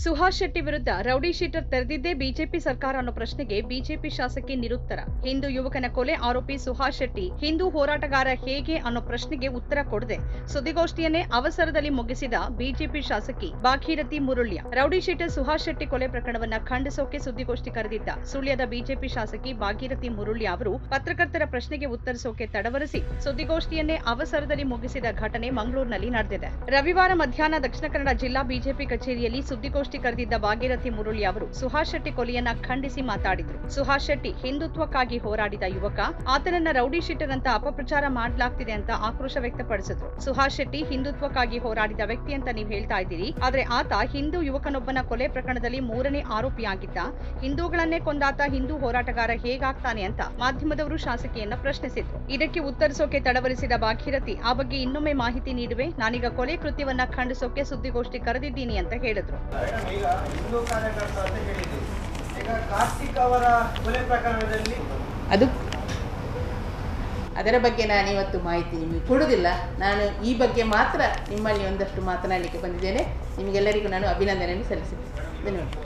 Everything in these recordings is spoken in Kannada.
ಸುಹಾಸ್ ಶೆಟ್ಟಿ ವಿರುದ್ಧ ರೌಡಿ ಶೀಟರ್ ತೆರೆದಿದ್ದೇ ಬಿಜೆಪಿ ಸರ್ಕಾರ ಅನ್ನೋ ಪ್ರಶ್ನೆಗೆ ಬಿಜೆಪಿ ಶಾಸಕಿ ನಿರುತ್ತರ. ಹಿಂದೂ ಯುವಕನ ಕೊಲೆ ಆರೋಪಿ ಸುಹಾಸ್ ಶೆಟ್ಟಿ ಹಿಂದೂ ಹೋರಾಟಗಾರ ಹೇಗೆ ಅನ್ನೋ ಪ್ರಶ್ನೆಗೆ ಉತ್ತರ ಕೊಡದೆ ಸುದ್ದಿಗೋಷ್ಠಿಯನ್ನೇ ಅವಸರದಲ್ಲಿ ಮುಗಿಸಿದ ಬಿಜೆಪಿ ಶಾಸಕಿ ಭಾಗೀರಥಿ ಮುರುಳ್ಯ. ರೌಡಿ ಶೀಟರ್ ಸುಹಾಸ್ ಶೆಟ್ಟಿ ಕೊಲೆ ಪ್ರಕರಣವನ್ನ ಖಂಡಿಸೋಕೆ ಸುದ್ದಿಗೋಷ್ಠಿ ಕರೆದಿದ್ದ ಸುಳ್ಯದ ಬಿಜೆಪಿ ಶಾಸಕಿ ಭಾಗೀರಥಿ ಮುರುಳ್ಯ ಅವರು ಪತ್ರಕರ್ತರ ಪ್ರಶ್ನೆಗೆ ಉತ್ತರಿಸೋಕೆ ತಡವರಿಸಿ ಸುದ್ದಿಗೋಷ್ಠಿಯನ್ನೇ ಅವಸರದಲ್ಲಿ ಮುಗಿಸಿದ ಘಟನೆ ಮಂಗಳೂರಿನಲ್ಲಿ ನಡೆದಿದೆ. ರವಿವಾರ ಮಧ್ಯಾಹ್ನ ದಕ್ಷಿಣ ಕನ್ನಡ ಜಿಲ್ಲಾ ಬಿಜೆಪಿ ಕಚೇರಿಯಲ್ಲಿ ಸುದ್ದಿಗೋಷ್ಠಿ ಕರೆದಿದ್ದ ಭಾಗೀರಥಿ ಮುರುಳ್ಯ ಅವರು ಸುಹಾಸ್ ಶೆಟ್ಟಿ ಕೊಲೆಯನ್ನ ಖಂಡಿಸಿ ಮಾತಾಡಿದ್ರು. ಸುಹಾಸ್ ಶೆಟ್ಟಿ ಹಿಂದುತ್ವಕ್ಕಾಗಿ ಹೋರಾಡಿದ ಯುವಕ, ಆತನನ್ನ ರೌಡಿ ಶೀಟರ್ ಅಂತ ಅಪಪ್ರಚಾರ ಮಾಡಲಾಗ್ತಿದೆ ಅಂತ ಆಕ್ರೋಶ ವ್ಯಕ್ತಪಡಿಸಿದ್ರು. ಸುಹಾಸ್ ಶೆಟ್ಟಿ ಹಿಂದುತ್ವಕ್ಕಾಗಿ ಹೋರಾಡಿದ ವ್ಯಕ್ತಿ ಅಂತ ನೀವು ಹೇಳ್ತಾ ಇದ್ದೀರಿ, ಆದ್ರೆ ಆತ ಹಿಂದೂ ಯುವಕನೊಬ್ಬನ ಕೊಲೆ ಪ್ರಕರಣದಲ್ಲಿ 3ನೇ ಆರೋಪಿಯಾಗಿದ್ದ. ಹಿಂದೂಗಳನ್ನೇ ಕೊಂದಾತ ಹಿಂದೂ ಹೋರಾಟಗಾರ ಹೇಗಾಗ್ತಾನೆ ಅಂತ ಮಾಧ್ಯಮದವರು ಶಾಸಕಿಯನ್ನ ಪ್ರಶ್ನಿಸಿದ್ರು. ಇದಕ್ಕೆ ಉತ್ತರಿಸೋಕೆ ತಡವರಿಸಿದ ಭಾಗೀರಥಿ, ಆ ಬಗ್ಗೆ ಇನ್ನೊಮ್ಮೆ ಮಾಹಿತಿ ನೀಡುವೆ, ನಾನೀಗ ಕೊಲೆ ಕೃತ್ಯವನ್ನ ಖಂಡಿಸೋಕೆ ಸುದ್ದಿಗೋಷ್ಠಿ ಕರೆದಿದ್ದೀನಿ ಅಂತ ಹೇಳಿದ್ರು. ಈಗ ಹಿಂದೂ ಕಾರ್ಯಕರ್ತ ಅಂತ ಹೇಳಿದ್ರು. ಈಗ ಕಾರ್ತಿಕ್ ಅವರ ಕೊಲೆ ಪ್ರಕರಣದಲ್ಲಿ ಅದರ ಬಗ್ಗೆ ನಾನು ಇವತ್ತು ಮಾಹಿತಿ ನಿಮಗೆ ಕೊಡುವುದಿಲ್ಲ. ನಾನು ಈ ಬಗ್ಗೆ ಮಾತ್ರ ನಿಮ್ಮಲ್ಲಿ ಒಂದಷ್ಟು ಮಾತನಾಡಲಿಕ್ಕೆ ಬಂದಿದ್ದೇನೆ. ನಿಮಗೆಲ್ಲರಿಗೂ ನಾನು ಅಭಿನಂದನೆಯನ್ನು ಸಲ್ಲಿಸುತ್ತೇನೆ. ಧನ್ಯವಾದ.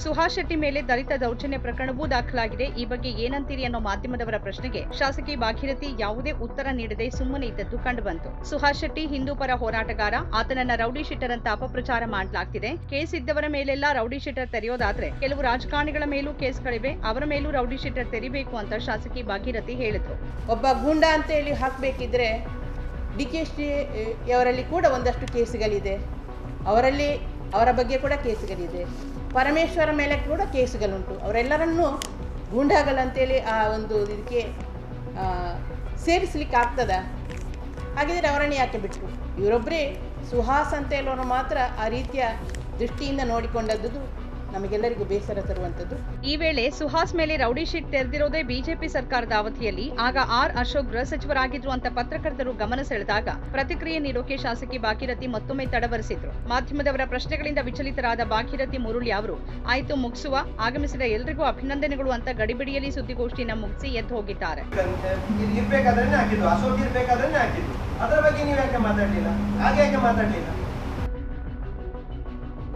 ಸುಹಾಸ್ ಶೆಟ್ಟಿ ಮೇಲೆ ದಲಿತ ದೌರ್ಜನ್ಯ ಪ್ರಕರಣವೂ ದಾಖಲಾಗಿದೆ. ಈ ಬಗ್ಗೆ ಏನಂತೀರಿ ಅನ್ನೋ ಮಾಧ್ಯಮದವರ ಪ್ರಶ್ನೆಗೆ ಶಾಸಕಿ ಭಾಗೀರಥಿ ಯಾವುದೇ ಉತ್ತರ ನೀಡದೆ ಸುಮ್ಮನೆ ಇದ್ದದ್ದು ಕಂಡುಬಂತು. ಸುಹಾಸ್ ಶೆಟ್ಟಿ ಹಿಂದೂ ಪರ ಹೋರಾಟಗಾರ, ಆತನನ್ನ ರೌಡಿ ಶೀಟರ್ ಅಂತ ಅಪಪ್ರಚಾರ ಮಾಡಲಾಗ್ತಿದೆ. ಕೇಸ್ ಇದ್ದವರ ಮೇಲೆಲ್ಲ ರೌಡಿ ಶೀಟರ್ ತೆರೆಯೋದಾದ್ರೆ ಕೆಲವು ರಾಜಕಾರಣಿಗಳ ಮೇಲೂ ಕೇಸ್ಗಳಿವೆ, ಅವರ ಮೇಲೂ ರೌಡಿ ಶೀಟರ್ ತೆರಿಬೇಕು ಅಂತ ಶಾಸಕಿ ಭಾಗೀರಥಿ ಹೇಳಿದ್ರು. ಒಬ್ಬ ಗೂಂಡ ಅಂತ ಹೇಳಿ ಹಾಕಬೇಕಿದ್ರೆ DK ಅವರಲ್ಲಿ ಕೂಡ ಒಂದಷ್ಟು ಕೇಸುಗಳಿದೆ, ಅವರ ಬಗ್ಗೆ ಕೂಡ ಕೇಸುಗಳಿದೆ. ಪರಮೇಶ್ವರ ಮೇಲೆ ಕೂಡ ಕೇಸುಗಳುಂಟು. ಅವರೆಲ್ಲರನ್ನೂ ಗೂಂಡಾಗಳಂತೇಳಿ ಆ ಒಂದು ಇದಕ್ಕೆ ಸೇರಿಸಲಿಕ್ಕೆ ಆಗ್ತದ? ಹಾಗಿದ್ರೆ ಅವರನ್ನು ಯಾಕೆ ಬಿಟ್ಟರು? ಇವರೊಬ್ಬರೇ ಸುಹಾಸ್ ಅಂತ ಹೇಳೋರು ಮಾತ್ರ ಆ ರೀತಿಯ ದೃಷ್ಟಿಯಿಂದ ನೋಡಿಕೊಂಡದ್ದು ನಮಗೆಲ್ಲರಿಗೂ ಬೇಸರ ತರುವಂಥದ್ದು. ಈ ವೇಳೆ ಸುಹಾಸ್ ಮೇಲೆ ರೌಡಿ ಶೀಟ್ ತೆರೆದಿರೋದೇ ಬಿಜೆಪಿ ಸರ್ಕಾರದ ಅವಧಿಯಲ್ಲಿ. ಆಗ ಅಶೋಕ್ ಗೃಹ ಸಚಿವರಾಗಿದ್ರು ಅಂತ ಪತ್ರಕರ್ತರು ಗಮನ ಸೆಳೆದಾಗ ಪ್ರತಿಕ್ರಿಯೆ ನೀಡೋಕೆ ಶಾಸಕಿ ಭಾಗೀರಥಿ ಮತ್ತೊಮ್ಮೆ ತಡವರಿಸಿದ್ರು. ಮಾಧ್ಯಮದವರ ಪ್ರಶ್ನೆಗಳಿಂದ ವಿಚಲಿತರಾದ ಭಾಗೀರಥಿ ಮುರುಳ್ಯ ಅವರು ಆಯ್ತು ಮುಗಿಸುವ, ಆಗಮಿಸಿದ ಎಲ್ರಿಗೂ ಅಭಿನಂದನೆಗಳು ಅಂತ ಗಡಿಬಿಡಿಯಲ್ಲಿ ಸುದ್ದಿಗೋಷ್ಠಿನ ಮುಗಿಸಿ ಎದ್ದು ಹೋಗಿದ್ದಾರೆ. ಅದರ ಬಗ್ಗೆ ನೀವು ಯಾಕೆ ಮಾತಾಡಲಿಲ್ಲ? ಹಾಗೆ ಯಾಕೆ ಮಾತಾಡಲಿಲ್ಲ?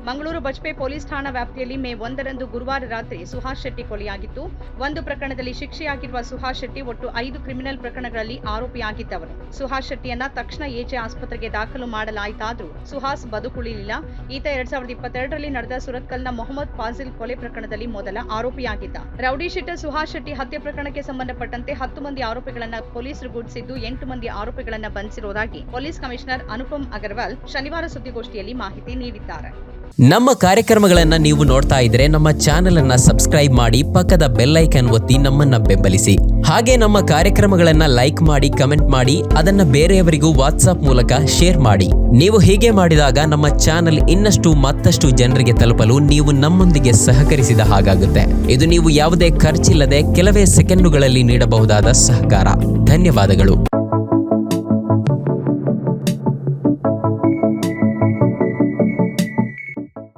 ಮಂಗಳೂರು ಬಜ್ಪೆ ಪೊಲೀಸ್ ಠಾಣಾ ವ್ಯಾಪ್ತಿಯಲ್ಲಿ ಮೇ 1ರಂದು ಗುರುವಾರ ರಾತ್ರಿ ಸುಹಾಸ್ ಶೆಟ್ಟಿ ಕೊಲೆಯಾಗಿತ್ತು. ಒಂದು ಪ್ರಕರಣದಲ್ಲಿ ಶಿಕ್ಷೆಯಾಗಿರುವ ಸುಹಾಸ್ ಶೆಟ್ಟಿ ಒಟ್ಟು 5 ಕ್ರಿಮಿನಲ್ ಪ್ರಕರಣಗಳಲ್ಲಿ ಆರೋಪಿಯಾಗಿದ್ದವರು. ಸುಹಾಸ್ ಶೆಟ್ಟಿಯನ್ನ ತಕ್ಷಣ ಎಜೆ ಆಸ್ಪತ್ರೆಗೆ ದಾಖಲು ಮಾಡಲಾಯಿತಾದ್ರೂ ಸುಹಾಸ್ ಬದುಕುಳಿಲಿಲ್ಲ. ಈತ 2022ರಲ್ಲಿ ನಡೆದ ಸುರತ್ಕಲ್ನ ಮೊಹಮ್ಮದ್ ಫಾಜಿಲ್ ಕೊಲೆ ಪ್ರಕರಣದಲ್ಲಿ ಮೊದಲ ಆರೋಪಿಯಾಗಿದ್ದ. ರೌಡಿ ಶೀಟರ್ ಸುಹಾಸ್ ಶೆಟ್ಟಿ ಹತ್ಯೆ ಪ್ರಕರಣಕ್ಕೆ ಸಂಬಂಧಪಟ್ಟಂತೆ 10 ಮಂದಿ ಆರೋಪಿಗಳನ್ನ ಪೊಲೀಸರು ಗುರುತಿಸಿದ್ದು 8 ಮಂದಿ ಆರೋಪಿಗಳನ್ನ ಬಂಧಿಸಿರುವುದಾಗಿ ಪೊಲೀಸ್ ಕಮಿಷನರ್ ಅನುಪಮ್ ಅಗರ್ವಾಲ್ ಶನಿವಾರ ಸುದ್ದಿಗೋಷ್ಠಿಯಲ್ಲಿ ಮಾಹಿತಿ ನೀಡಿದ್ದಾರೆ. ನಮ್ಮ ಕಾರ್ಯಕ್ರಮಗಳನ್ನು ನೀವು ನೋಡ್ತಾ ಇದ್ರೆ ನಮ್ಮ ಚಾನೆಲ್ ಅನ್ನ ಸಬ್ಸ್ಕ್ರೈಬ್ ಮಾಡಿ, ಪಕ್ಕದ ಬೆಲ್ ಐಕಾನ್ ಒತ್ತಿ ನಮ್ಮನ್ನ ಬೆಂಬಲಿಸಿ. ಹಾಗೆ ನಮ್ಮ ಕಾರ್ಯಕ್ರಮಗಳನ್ನ ಲೈಕ್ ಮಾಡಿ, ಕಮೆಂಟ್ ಮಾಡಿ, ಅದನ್ನ ಬೇರೆಯವರಿಗೂ ವಾಟ್ಸ್ಆಪ್ ಮೂಲಕ ಶೇರ್ ಮಾಡಿ. ನೀವು ಹೀಗೆ ಮಾಡಿದಾಗ ನಮ್ಮ ಚಾನೆಲ್ ಮತ್ತಷ್ಟು ಜನರಿಗೆ ತಲುಪಲು ನೀವು ನಮ್ಮೊಂದಿಗೆ ಸಹಕರಿಸಿದ ಹಾಗಾಗುತ್ತೆ. ಇದು ನೀವು ಯಾವುದೇ ಖರ್ಚಿಲ್ಲದೆ ಕೆಲವೇ ಸೆಕೆಂಡುಗಳಲ್ಲಿ ನೀಡಬಹುದಾದ ಸಹಕಾರ. ಧನ್ಯವಾದಗಳು.